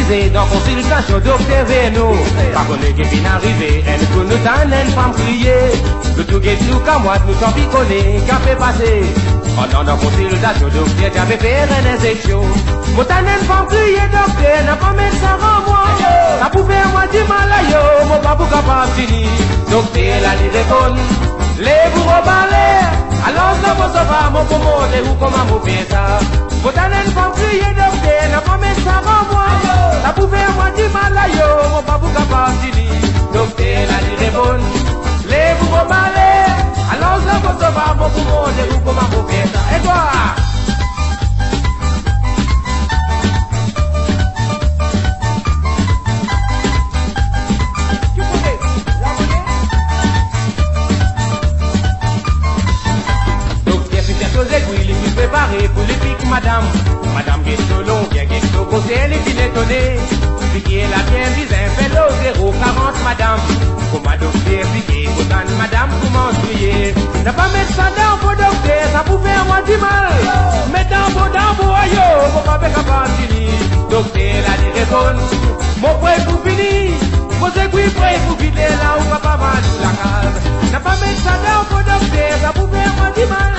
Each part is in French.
assisé dans consultation docteur nous. Par contre, qui vient arriver, elle peut nous donner une femme crier. Le tout est tout qu'à moi, nous sommes picolés, qu'a fait passer. Pendant la consultation docteur, j'avais fait une injection. Mon tanne une femme crier, docteur, n'a pas mis ça en moi. Ça pouvait moi du mal à yo, mon babou capable fini. Docteur, la dit répondre, les vous rebalez. Alors, ça va sauver mon poumon, et vous comment vous faites ça? Mon tanne une femme crier, docteur, n'a pas mis ça en moi. Ça pouvait moi du mal à yo, mon babou capable fini. Docteur, la dit répondre, les vous rebalez. Alors, ça va sauver mon poumon, et vous comment vous faites ça? Et toi? Pour les piques, madame qui est long, qui est au côté, elle est étonnée. Piqué la bien visée, fait l'eau 040, madame. Comment docteur piqué, autant madame, comment crier? N'a pas mettre ça dans vos docteurs, ça pouvait avoir du mal. Mettre dans vos aïe, pour pas faire capable finir. Docteur, la dit répondre, mon prêt pour finir. Vos aiguilles prêts pour vider là où papa va sous la case. N'a pas mettre ça dans vos docteurs, ça pouvait avoir du mal.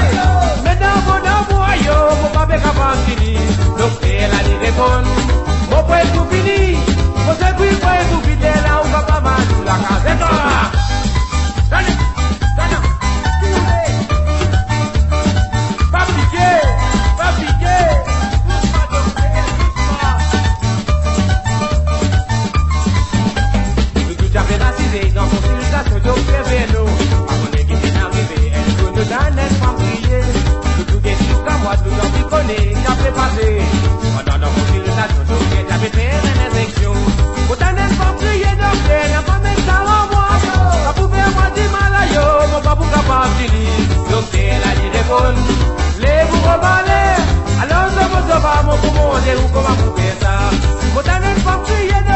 Mettre dans vos aïe, pour pas faire capable finir. Docteur, la dit répondre, mon prêt pour finir. Vos aiguilles prêts pour vider là où papa va sous la case. Et toi? Pas piquer, pas piquer. J'avais racisé dans consultation docteur Vélo. À mon équipe est arrivée, elle peut nous donner une femme crier. Tout est tout qu'à moi, tout en piconner, j'avais passé. Pendant la consultation docteur, j'avais fait une injection. Autant une femme crier docteur, n'a pas mis ça en moi. Ça pouvait moi du mal à yo, mon babou capable finir. Docteur, la dit répondre, les vous rebalez. Alors je vous sauve mon poumon, et vous comment vous faites ça. Autant une femme crier docteur.